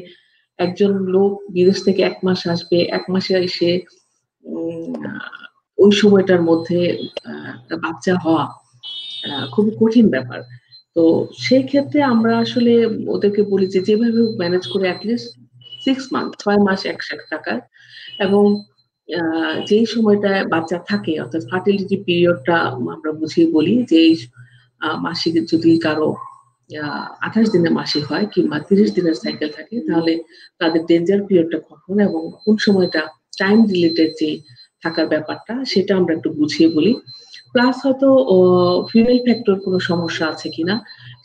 একজন লোক বিদেশ থেকে 1 মাস আসবে, 1 মাসে এসে ওই সময়টার মধ্যে একটা বাচ্চা হওয়া খুবই কঠিন ব্যাপার। তো সেই ক্ষেত্রে আমরা আসলে ওদেরকে বলি যে যেভাবে ম্যানেজ করে অ্যাটলিস্ট 6 মান্থ 6 মাস একসাথে থাকার, এবং যেই সময়টায় বাচ্চা থাকে অর্থাৎ ফার্টিলিটি পিরিয়ডটা আমরা বুঝিয়ে বলি যে এই মাসিক যদি কারো 28 দিনের মাসিক হয় কিংবা 30 দিনের সাইকেল থাকে, তাহলে তাদের ডেঞ্জার পিরিয়ডটা কখন এবং কোন সময়টা টাইম রিলেটেড যে থাকার ব্যাপারটা সেটা আমরা একটু বুঝিয়ে বলি। প্লাস হয়তো ফিমেল ফ্যাক্টর কোনো সমস্যা আছে কিনা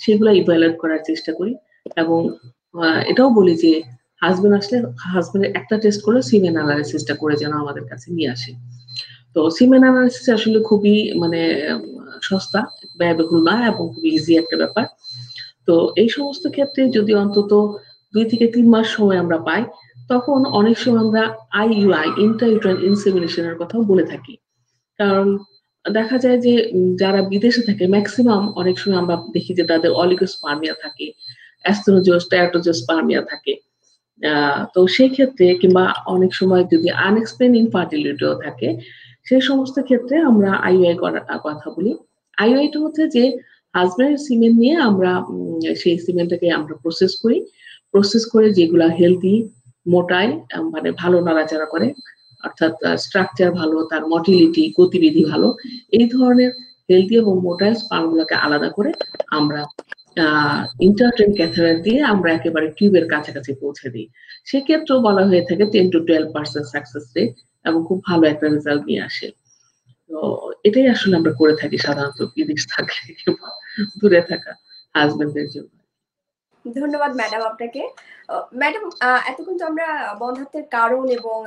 সেগুলো ইভ্যালুয়েট করার চেষ্টা করি, এবং এটাও বলি যে হাজবেন্ড আসলে হাজবেন্ডের একটা টেস্ট করে সিমেন অ্যানালাইসিসটা করে যেন আমাদের কাছে নিয়ে আসে। তো সিমেন অ্যানালাইসিস আসলে খুবই মানে সস্তা, ব্যয়বহুল না, এবং খুবই ইজি একটা ব্যাপার। তো এই সমস্ত ক্ষেত্রে যদি অন্তত 2 থেকে 3 মাস সময় আমরা পাই, তখন অনেক সময় আমরা আইইউআই ইন্ট্রা-ইউটেরাইন ইনসেমিনেশনের কথাও বলে থাকি। কারণ দেখা যায় যে যারা বিদেশে থাকে ম্যাক্সিমাম অনেক সময় আমরা দেখি যে তাদের অলিগোস্পার্মিয়া থাকে, অ্যাস্ট্রোজোস টেরাটোজোস্পার্মিয়া থাকে। তো সেই ক্ষেত্রে কিংবা অনেক সময় যদি আনএক্সপ্লেইন ইনফার্টিলিটিও থাকে, সেই সমস্ত ক্ষেত্রে আমরা আইইউআই করার কথা বলি। আইইউআইটা হচ্ছে যে হাজবেন্ডের সিমেন নিয়ে আমরা সেই সিমেনটাকে আমরা প্রসেস করে যেগুলা হেলদি, মোটাই, মানে ভালো নাড়াচাড়া করে, অর্থাৎ স্ট্রাকচার ভালো, তার মটিলিটি গতিবিধি ভালো, এই ধরনের হেলদি এবং মোটাইল স্পার্মগুলোকে আলাদা করে আমরা ইন্টারট্রেন ক্যাথেটার দিয়ে আমরা একেবারে টিউবের কাছাকাছি পৌঁছে দিই। সেক্ষেত্রেও বলা হয়ে থাকে 10 to 12% সাকসেস রেট, এবং খুব ভালো একটা রেজাল্ট নিয়ে আসে। তো এটাই আসলে আমরা করে থাকি সাধারণত বিদেশ থাকে কিংবা দূরে থাকা হাজবেন্ডদের জন্য। ধন্যবাদ ম্যাডাম আপনাকে। ম্যাডাম, এতক্ষণ তো আমরা বন্ধ্যাত্বের কারণ এবং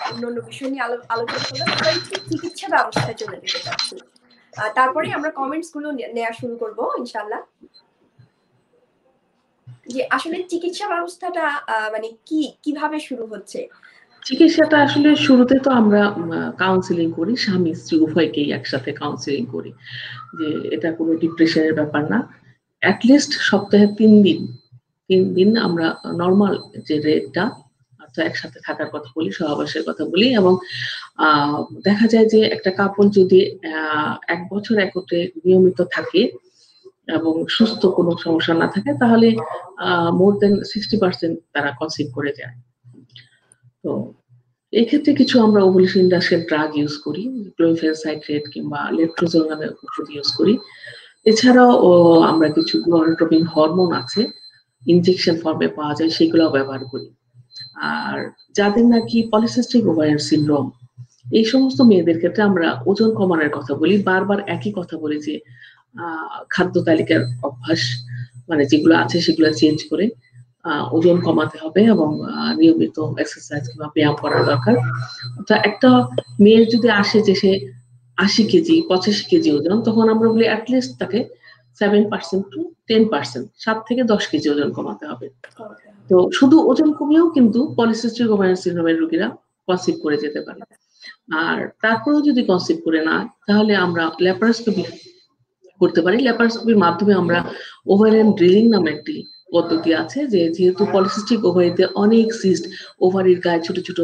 অন্যান্য বিষয় নিয়ে আলোচনা করলাম, এবার একটু চিকিৎসা ব্যবস্থায় চলে যেতে চাচ্ছি, তারপরে আমরা কমেন্টস গুলো নেওয়া শুরু করব ইনশাআল্লাহ। যে আসলে চিকিৎসা ব্যবস্থাটা মানে কিভাবে শুরু হচ্ছে? চিকিৎসাটা আসলে শুরুতে তো আমরা কাউন্সিলিং করি, স্বামী স্ত্রী উভয়কেই একসাথে কাউন্সিলিং করি, যে এটা কোনো ডিপ্রেশনের ব্যাপার না। অ্যাটলিস্ট সপ্তাহে 3 দিন আমরা নরমাল যে রেটটা অর্থাৎ একসাথে থাকার কথা বলি, সহবাসের কথা বলি, এবং দেখা যায় যে একটা কাপল যদি 1 বছর একত্রে নিয়মিত থাকে এবং সুস্থ কোনো সমস্যা না থাকে, তাহলে মোর দেন 60% তারা কনসিভ করে যায়। তো এই ক্ষেত্রে কিছু আমরা ওভুলেশন ইন্ডাকশন ড্রাগ ইউজ করি, ক্লোরিফেনসাইক্লেট কিংবা লেট্রোজোল নামে ওষুধ ইউজ করি। এছাড়াও আমরা কিছু গোনাডোট্রপিন হরমোন আছে, ইনজেকশন ফর্মে পাওয়া যায়, সেগুলোও ব্যবহার করি। আর যাদের নাকি পলিসিস্টিক ওভারিয়ান সিনড্রোম, এই সমস্ত মেয়েদের ক্ষেত্রে আমরা ওজন কমানোর কথা বলি, বারবার একই কথা বলি যে খাদ্য তালিকার অভ্যাস মানে যেগুলো আছে সেগুলো চেঞ্জ করে ওজন কমাতে হবে, এবং নিয়মিত এক্সারসাইজ কিংবা ব্যায়াম করা দরকার। অর্থাৎ একটা মেয়ের যদি আসে যে সে 80 কেজি 85 কেজি ওজন, তখন আমরা বলি অ্যাটলিস্ট তাকে 7% to 10%, 7 থেকে 10 কেজি ওজন কমাতে হবে। তো শুধু ওজন কমিয়েও কিন্তু পলিসিস্টিক ওভারিয়ান সিনড্রোমের রোগীরা কনসিভ করে যেতে পারে। আর তারপরেও যদি কনসিভ করে না, তাহলে আমরা ল্যাপারোস্কোপি করতে পারি। ল্যাপারোস্কোপির মাধ্যমে আমরা ওভারিয়ান ড্রিলিং নামে একটি পদ্ধতি আছে, যে যেহেতু পলিসিস্টিক ওভারিতে অনেক সিস্ট ওভারির গায়ে ছোট ছোট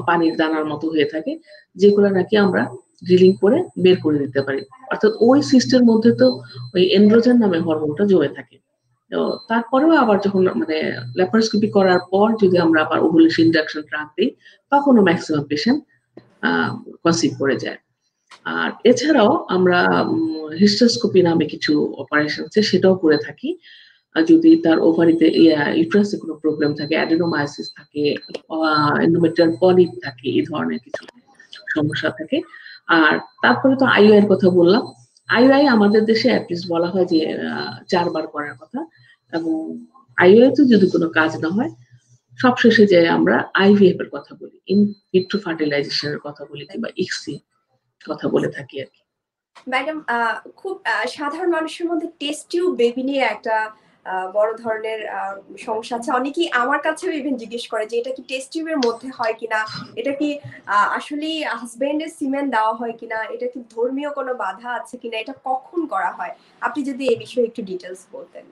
পানির দানার মতো হয়ে থাকে, যেগুলো নাকি আমরা ড্রিলিং করে বের করে দিতে পারি। অর্থাৎ ওই সিস্টের মধ্যে তো ওই এন্ড্রোজেন নামে হরমোনটা জমে থাকে। তো তারপরেও আবার যখন মানে ল্যাপারোস্কোপি করার পর যদি আমরা আবার ওভুলেশন ইন্ডাকশন ড্রাগ দিই, তখনও ম্যাক্সিমাম পেশেন্ট কনসিভ করে যায়। আর এছাড়াও আমরা হিস্টোস্কোপি নামে কিছু অপারেশন আছে, সেটাও করে থাকি। যদি তার ওভারিতে ইউট্রাসে কোনো প্রবলেম থাকে, অ্যাডেনোমায়োসিস থাকে, এন্ডোমেট্রিয়াল পলিপ থাকে, এই ধরনের কিছু সমস্যা থাকে। আর তারপরে তো আইইউআই এর কথা বললাম। আইইউআই আমাদের দেশে অ্যাটলিস্ট বলা হয় যে 4 বার করার কথা, এবং আইইউআই তো যদি কোনো কাজ না হয় সবশেষে যে আমরা আইভিএফ এর কথা বলি, ইন ভিট্রো ফার্টিলাইজেশনের কথা বলি, কিংবা ইক্সি কথা বলে থাকি আর কি। ম্যাডাম, খুব সাধারণ মানুষের মধ্যে টেস্ট টিউব বেবি নিয়ে একটা বড় ধরনের সমস্যা আছে। অনেকেই আমার কাছেও ইভেন জিজ্ঞেস করে যে এটা কি টেস্ট টিউবের মধ্যে হয় কিনা, এটা কি আসলে হাজবেন্ডের সিমেন্ট দেওয়া হয় কিনা, এটা কি ধর্মীয় কোনো বাধা আছে কিনা, এটা কখন করা হয়, আপনি যদি এই বিষয়ে একটু ডিটেলস বলতেন।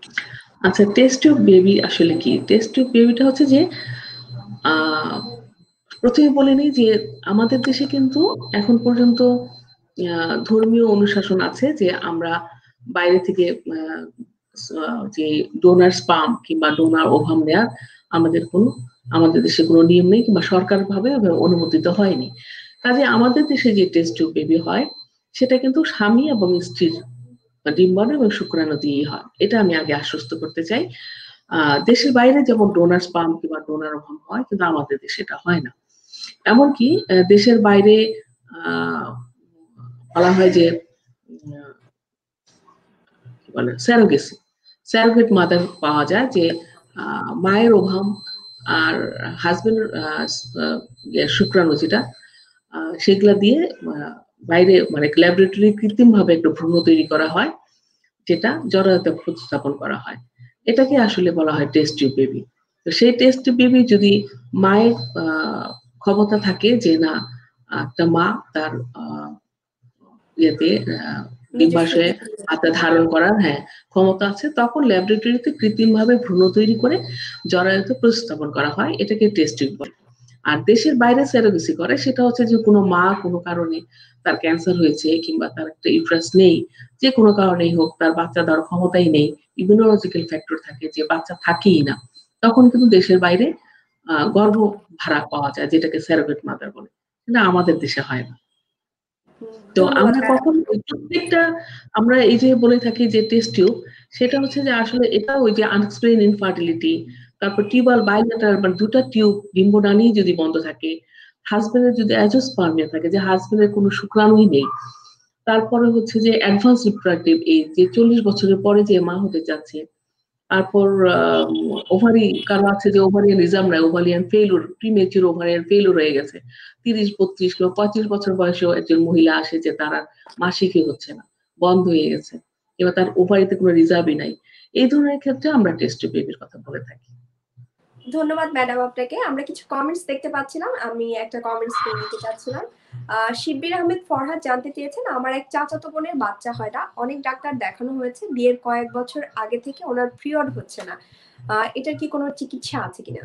আচ্ছা, টেস্ট টিউব বেবি আসলে কি? টেস্ট টিউব বেবিটা হচ্ছে যে প্রথমে বলে নিই যে আমাদের দেশে কিন্তু এখন পর্যন্ত ধর্মীয় অনুশাসন আছে যে আমরা বাইরে থেকে যে ডোনার স্পার্ম কিংবা ডোনার ওভাম নেওয়ার আমাদের দেশে কোনো নিয়ম নেই, কিংবা সরকারভাবে অনুমোদিত হয়নি। কাজে আমাদের দেশে যে টেস্ট টিউব বেবি হয় সেটা কিন্তু স্বামী এবং স্ত্রীর ডিম্বাণু এবং শুক্রাণু দিয়েই হয়। এটা আমি আগে আশ্বস্ত করতে চাই। দেশের বাইরে যেমন ডোনার স্পার্ম কিংবা ডোনার ওভাম হয়, কিন্তু আমাদের দেশে এটা হয় না। এমনকি দেশের বাইরে বলা হয় যে স্যারোগেট মাদার পাওয়া যায়, যে মায়ের ওভাম আর হাজবেন্ড শুক্রাণু যেটা সেগুলা দিয়ে বাইরে মানে ল্যাবরেটরি কৃত্রিম ভাবে একটা ভ্রূণ তৈরি করা হয়, যেটা জরায়ুতে প্রতিস্থাপন করা হয়। এটাকে আসলে বলা হয় টেস্ট টিউব বেবি। তো সেই টেস্ট টিউব বেবি যদি মায়ের ক্ষমতা থাকে যে না একটা মা তার ডিম্বাশয়ে আত্মা ধারণ করার ক্ষমতা আছে, তখন ল্যাবরেটরিতে কৃত্রিম ভাবে ভ্রূণ তৈরি করে জরায়ুতে প্রতিস্থাপন করা হয়, এটাকে টেস্ট টিউব বলে। আর দেশের বাইরে স্যারোগেসি করে সেটা হচ্ছে যে কোনো মা কোনো কারণে তার ক্যান্সার হয়েছে কিংবা তার একটা ইউট্রাস নেই, যে কোনো কারণেই হোক তার বাচ্চা দেওয়ার ক্ষমতাই নেই, ইমিউনোলজিক্যাল ফ্যাক্টর থাকে যে বাচ্চা থাকেই না, তখন কিন্তু দেশের বাইরে গর্ভ ভাড়া পাওয়া যায়, যেটাকে স্যারোগেট মাদার বলে। কিন্তু আমাদের দেশে হয় না। তো আমরা কখন প্রত্যেকটা আমরা এই যে বলে থাকি যে টেস্ট টিউব, সেটা হচ্ছে যে আসলে এটা ওই যে আনএক্সপ্লেইন ইনফার্টিলিটি, তারপর টিউবাল বাইলেটার মানে দুটা টিউব ডিম্বনালী যদি বন্ধ থাকে, হাজবেন্ডের যদি অ্যাজোস্পার্মিয়া থাকে যে হাজবেন্ডের কোনো শুক্রাণুই নেই, তারপরে হচ্ছে যে অ্যাডভান্স রিপ্রোডাক্টিভ এজ যে 40 বছরের পরে যে মা হতে যাচ্ছে, তারপর ওভারি কারো আছে যে ওভারিয়ানিজম নাই, ovarian failure, premature ovarian failure হয়ে গেছে, 30-32 কিংবা 35 বছর বয়সেও একজন মহিলা আসে যে তারা মাসিকই হচ্ছে না, বন্ধ হয়ে গেছে, এবার তার ওভারিতে কোনো রিজার্ভই নাই। এই ধরনের ক্ষেত্রে আমরা টেস্ট টিউব বেবির কথা বলে থাকি। ধন্যবাদ ম্যাডাম আপনাকে। আমরা কিছু কমেন্টস দেখতে পাচ্ছিলাম, আমি একটা কমেন্টস পড়ে নিতে চাচ্ছিলাম। শিব্বির আহমেদ ফরহাদ জানতে চেয়েছেন, আমার এক চাচাতো বোনের বাচ্চা হয় না, অনেক ডাক্তার দেখানো হয়েছে, বিয়ের কয়েক বছর আগে থেকে ওনার পিরিয়ড হচ্ছে না, এটার কি কোনো চিকিৎসা আছে কিনা?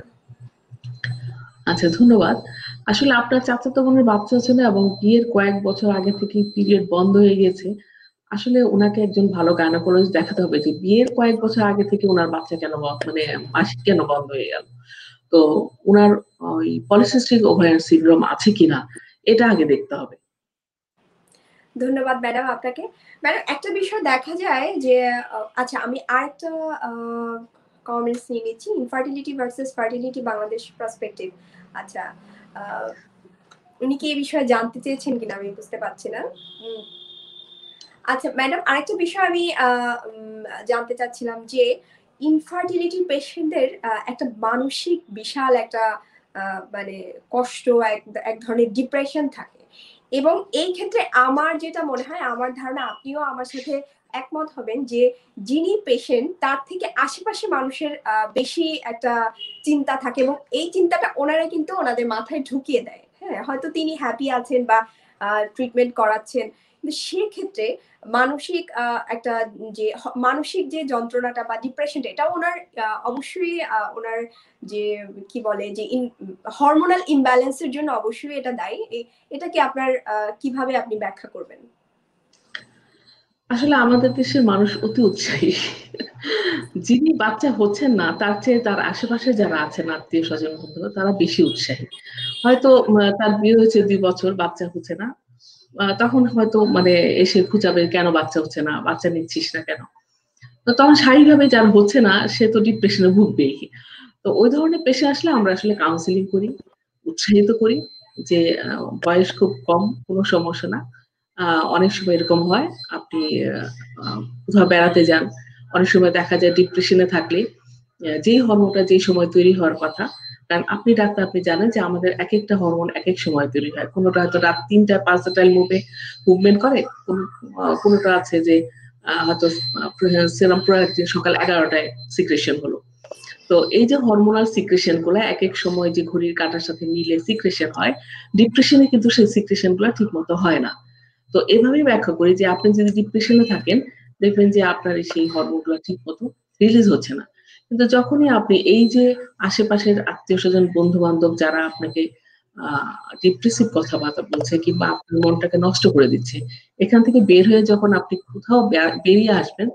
আচ্ছা, ধন্যবাদ। আসলে আপনার চাচাতো বোনের বাচ্চা হচ্ছে না এবং বিয়ের কয়েক বছর আগে থেকে পিরিয়ড বন্ধ হয়ে গেছে, আসলে ওনাকে একজন ভালো গাইনোকোলজিস্ট দেখাতে হবে যে বিয়ের কয়েক বছর আগে থেকে ওনার বাচ্চা কেন মানে মাসিক কেন বন্ধ হয়ে গেল। তো ওনার ওই পলিসিস্টিক ওভারিয়ান সিনড্রোম আছে কিনা এটা আগে দেখতে হবে। ধন্যবাদ ম্যাডাম আপনাকে। ম্যাডাম, একটা বিষয় দেখা যায় যে আচ্ছা, আমি আরেকটা কমেন্টস নিয়ে নিচ্ছি, infertility versus fertility Bangladesh perspective. আচ্ছা, উনি কি এই বিষয়ে জানতে চেয়েছেন কিনা আমি বুঝতে পারছি না। আচ্ছা ম্যাডাম, আরেকটা বিষয় আমি জানতে চাচ্ছিলাম যে ইনফার্টিলিটি পেশেন্টদের একটা মানসিক বিশাল একটা মানে কষ্ট, এক ধরনের ডিপ্রেশন থাকে, এবং এই ক্ষেত্রে আমার যেটা মনে হয়, আমার ধারণা আপনিও আমার সাথে একমত হবেন, যে যিনি পেশেন্ট তার থেকে আশেপাশে মানুষের বেশি একটা চিন্তা থাকে, এবং এই চিন্তাটা ওনারা কিন্তু ওনাদের মাথায় ঢুকিয়ে দেয়। হ্যাঁ, হয়তো তিনি হ্যাপি আছেন বা ট্রিটমেন্ট করাচ্ছেন, কিন্তু সেক্ষেত্রে মানসিক একটা যে মানসিক যে যন্ত্রণাটা বা ডিপ্রেশনটা, এটা ওনার অবশ্যই ওনার যে কি বলে যে হরমোনাল ইমব্যালেন্সের জন্য অবশ্যই এটা দায়ী। এটাকে আপনার কিভাবে আপনি ব্যাখ্যা করবেন? আসলে আমাদের দেশের মানুষ অতি উৎসাহী, যিনি বাচ্চা হচ্ছেন না তার চেয়ে তার আশেপাশে যারা আছেন আত্মীয় স্বজন বন্ধু তারা বেশি উৎসাহী। হয়তো তার বিয়ে হয়েছে 2 বছর, বাচ্চা হচ্ছে না, তখন হয়তো মানে এসে খুঁজাবে কেন বাচ্চা হচ্ছে না, বাচ্চা নিচ্ছিস না কেন। তো তখন স্বাভাবিকভাবে যার হচ্ছে না সে তো ডিপ্রেশনে ভুগবেই। তো ওই ধরনের পেশে আসলে আমরা আসলে কাউন্সিলিং করি, উৎসাহিত করি যে বয়স খুব কম, কোনো সমস্যা না। অনেক সময় এরকম হয়, আপনি কোথাও বেড়াতে যান, অনেক সময় দেখা যায় ডিপ্রেশনে থাকলে যেই হরমোনটা যেই সময় তৈরি হওয়ার কথা কারণ আপনি ডাক্তার, আপনি জানেন যে আমাদের এক একটা হরমোন এক এক সময় তৈরি হয়। কোনোটা হয়তো রাত 3টা 5টা টাইম মুভমেন্ট করে, কোনোটা আছে যে হয়তো সেরাম প্রোলাকটিন সকাল 11টায় সিক্রেশন হলো। তো এই যে হরমোনাল সিক্রেশন গুলো এক এক সময় যে ঘড়ির কাঁটার সাথে মিলে সিক্রেশন হয়, ডিপ্রেশনে কিন্তু সেই সিক্রেশন গুলো ঠিক মতো হয় না। তো এভাবেই ব্যাখ্যা করি যে আপনি যদি ডিপ্রেশনে থাকেন, দেখবেন যে আপনার সেই হরমোন গুলো ঠিক মতো রিলিজ হচ্ছে না। কিন্তু যখনই আপনি এই যে আশেপাশের আত্মীয় স্বজন বন্ধু বান্ধব যারা আপনাকে ডিপ্রেসিভ কথাবার্তা বলছে কিংবা আপনার মনটাকে নষ্ট করে দিচ্ছে, এখান থেকে বের হয়ে যখন আপনি কোথাও বেরিয়ে আসবেন,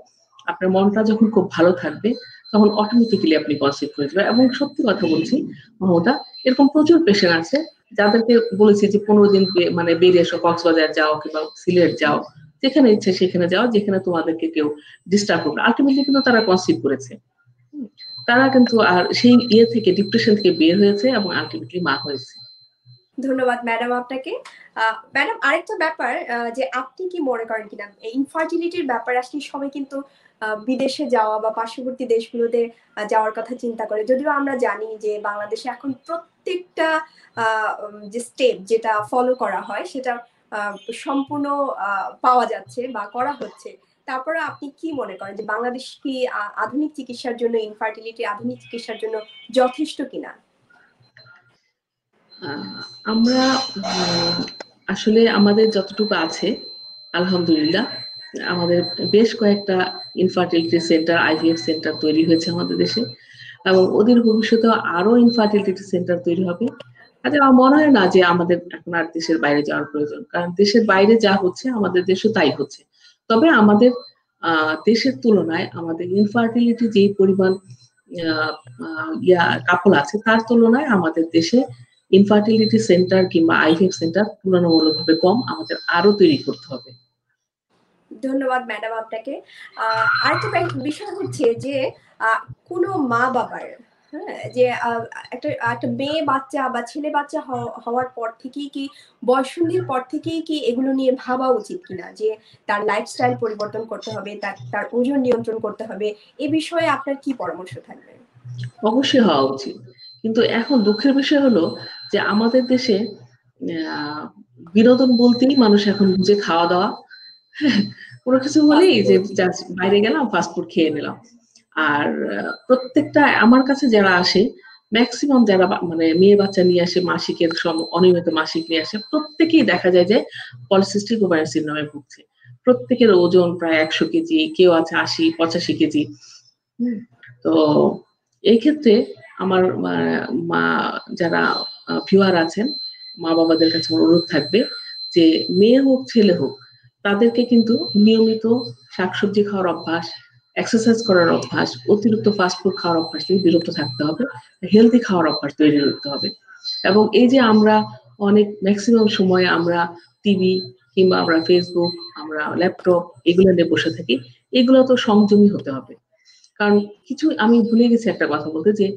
আপনার মনটা যখন খুব ভালো থাকবে, তখন অটোমেটিক্যালি আপনি কনসিভ করে যাবেন। এবং সত্যি কথা বলছি মমতা, এরকম প্রচুর পেশেন্ট আছে যাদেরকে বলেছি যে 15 দিন মানে বেরিয়ে এসো, কক্সবাজার যাও কিংবা সিলেট যাও, যেখানে ইচ্ছে সেখানে যাও, যেখানে তোমাদেরকে কেউ ডিস্টার্ব করবে। আলটিমেটলি কিন্তু তারা কনসিভ করেছে, তারা কিন্তু আর সেই থেকে ডিপ্রেশন থেকে বের হয়েছে এবং আলটিমেটলি মা হয়েছে। ধন্যবাদ ম্যাডাম আপনাকে। ম্যাডাম, আরেকটা ব্যাপার, যে আপনি কি মনে করেন কিনা ইনফার্টিলিটির ব্যাপার আসলে সবাই কিন্তু বিদেশে যাওয়া বা পার্শ্ববর্তী দেশগুলোতে যাওয়ার কথা চিন্তা করে, যদিও আমরা জানি যে বাংলাদেশে এখন প্রত্যেকটা যে স্টেপ যেটা ফলো করা হয় সেটা সম্পূর্ণ পাওয়া যাচ্ছে বা করা হচ্ছে। তারপরে আপনি কি মনে করেন যে বাংলাদেশ কি আধুনিক চিকিৎসার জন্য, ইনফার্টিলিটি আধুনিক চিকিৎসার জন্য যথেষ্ট কিনা? আমরা আসলে আমাদের যতটুকু আছে আলহামদুলিল্লাহ, আমাদের বেশ কয়েকটা ইনফার্টিলিটি সেন্টার, আইভিএফ সেন্টার তৈরি হয়েছে আমাদের দেশে, এবং ওদের ভবিষ্যতে আরো ইনফার্টিলিটি সেন্টার তৈরি হবে। আচ্ছা, আমার মনে হয় না যে আমাদের এখন আর দেশের বাইরে যাওয়ার প্রয়োজন, কারণ দেশের বাইরে যা হচ্ছে আমাদের দেশে তাই হচ্ছে। তবে আমাদের দেশের তুলনায় আমাদের ইনফার্টিলিটি যেই পরিমাণ কাপল আছে তার তুলনায় আমাদের দেশে ইনফার্টিলিটি সেন্টার কিংবা আইভিএফ সেন্টার তুলনামূলকভাবে কম, আমাদের আরো তৈরি করতে হবে। ধন্যবাদ ম্যাডাম আপনাকে। আরেকটা বিষয় হচ্ছে যে কোনো মা বাবার, হ্যাঁ, যে একটা মেয়ে বাচ্চা বা ছেলে বাচ্চা হওয়ার পর থেকেই কি, বয়ঃসন্ধির পর থেকেই কি এগুলো নিয়ে ভাবা উচিত কিনা, যে তার লাইফস্টাইল পরিবর্তন করতে হবে, তার ওজন নিয়ন্ত্রণ করতে হবে, এ বিষয়ে আপনার কি পরামর্শ থাকবে? অবশ্যই হওয়া উচিত, কিন্তু এখন দুঃখের বিষয় হলো যে আমাদের দেশে বিনোদন বলতেই মানুষ এখন বুঝে খাওয়া দাওয়া, কোনো কিছু হলেই যে বাইরে গেলাম ফাস্টফুড খেয়ে নিলাম। আর প্রত্যেকটা আমার কাছে যারা আসে, ম্যাক্সিমাম যারা মানে মেয়ে বাচ্চা নিয়ে আসে, মাসিকের অনিয়মিত মাসিক নিয়ে আসে, প্রত্যেকেই দেখা যায় যে পলিসিস্টিক ওভারিয়ান সিনড্রোমে ভুগছে। প্রত্যেকের ওজন প্রায় 100 কেজি, কেউ আছে 80-85 কেজি। তো এই ক্ষেত্রে আমার মা যারা ভিউয়ার আছেন, মা বাবাদের কাছে অনুরোধ থাকবে যে মেয়ে হোক ছেলে হোক, তাদেরকে কিন্তু নিয়মিত শাকসবজি খাওয়ার অভ্যাস, এক্সারসাইজ করার অভ্যাস, অতিরিক্ত ফাস্টফুড খাওয়ার অভ্যাস থেকে বিরত থাকতে হবে, হেলদি খাওয়ার অভ্যাস তৈরি করতে হবে। এবং এই যে আমরা অনেক ম্যাক্সিমাম সময় আমরা টিভি কিংবা আমরা ফেসবুক, আমরা ল্যাপটপ এগুলো নিয়ে বসে থাকি, এগুলো তো সংযমী হতে হবে। কারণ কিছু আমি ভুলে গেছি একটা কথা বলতে, যে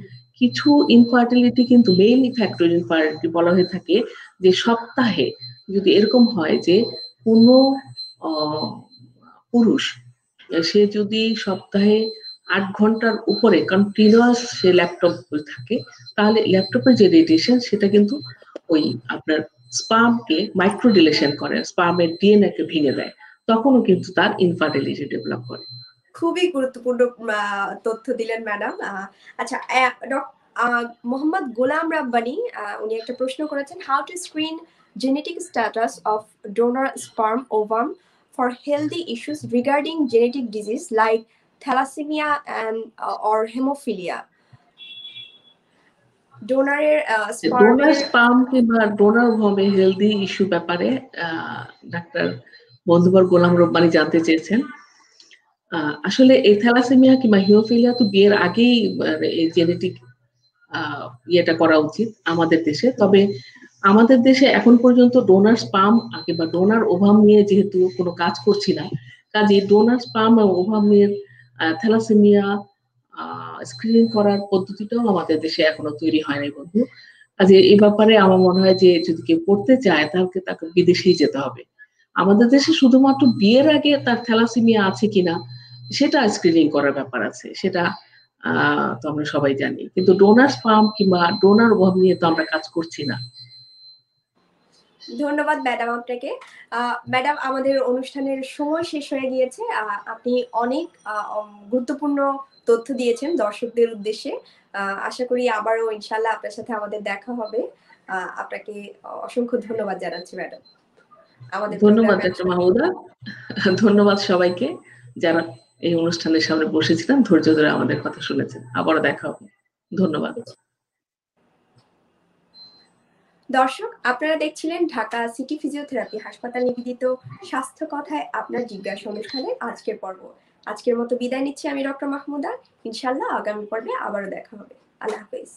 কিছু ইনফার্টিলিটি কিন্তু মেইনলি ফ্যাক্টর ইনফার্টিলিটি বলা হয়ে থাকে, যে সপ্তাহে যদি এরকম হয় যে কোনো পুরুষ সে যদি সপ্তাহে 8 ঘন্টার উপরে কন্টিনিউয়াস সে ল্যাপটপ থাকে, তাহলে ল্যাপটপের যে রেডিয়েশন সেটা কিন্তু ওই আপনার স্পার্মকে মাইক্রো ডিলেশন করে, স্পার্মের ডিএনএ কে ভেঙে দেয়, তখনও কিন্তু তার ইনফার্টিলিটি ডেভেলপ করে। খুবই গুরুত্বপূর্ণ তথ্য দিলেন ম্যাডাম। আচ্ছা, মোহাম্মদ গোলাম রাব্বানি উনি একটা প্রশ্ন করেছেন, how to screen genetic status of donor sperm ovum for healthy issues regarding genetic disease like thalassemia and or hemophilia. ডোনারের স্পার্ম কিংবা ডোনার ওভামে হেলদি ইস্যু ব্যাপারে ডাক্তার বন্ধুবর গোলাম রব্বানি জানতে চেয়েছেন। আসলে এই থ্যালাসেমিয়া কিংবা হিমোফিলিয়া তো বিয়ের আগেই এই জেনেটিক ইয়েটা করা উচিত আমাদের দেশে। তবে আমাদের দেশে এখন পর্যন্ত ডোনার স্পার্ম কিংবা ডোনার ওভাম নিয়ে যেহেতু কোনো কাজ করছি না, কাজে ডোনার স্পার্ম এবং ওভাম নিয়ে থ্যালাসেমিয়া স্ক্রিনিং করার পদ্ধতিটাও আমাদের দেশে এখনো তৈরি হয়নি বন্ধু। কাজে এই ব্যাপারে আমার মনে হয় যে যদি কেউ করতে চায় তাহলে তাকে বিদেশেই যেতে হবে। আমাদের দেশে শুধুমাত্র বিয়ের আগে তার থ্যালাসেমিয়া আছে কিনা সেটা স্ক্রিনিং করার ব্যাপার আছে, সেটা তো আমরা সবাই জানি, কিন্তু ডোনার স্পার্ম কিংবা ডোনার অভাব নিয়ে তো আমরা কাজ করছি না। ধন্যবাদ ম্যাডাম আপনাকে। ম্যাডাম, আমাদের অনুষ্ঠানের সময় শেষ হয়ে গিয়েছে। আপনি অনেক গুরুত্বপূর্ণ তথ্য দিয়েছেন দর্শকদের উদ্দেশ্যে। আশা করি আবারও ইনশাল্লাহ আপনার সাথে আমাদের দেখা হবে। আপনাকে অসংখ্য ধন্যবাদ জানাচ্ছি ম্যাডাম। আমাদের ধন্যবাদ ডক্টর মাহমুদা, ধন্যবাদ সবাইকে যারা এই অনুষ্ঠানের সামনে বসেছিলেন, ধৈর্য ধরে আমাদের কথা শুনেছেন। আবারও দেখা হবে, ধন্যবাদ। দর্শক, আপনারা দেখছিলেন ঢাকা সিটি ফিজিওথেরাপি হাসপাতাল নিবেদিত স্বাস্থ্য কথায় আপনার জিজ্ঞাসা অনুষ্ঠানের আজকের পর্ব। আজকের মতো বিদায় নিচ্ছি আমি ডক্টর মাহমুদা। ইনশাল্লাহ আগামী পর্বে আবারও দেখা হবে। আল্লাহ হাফেজ।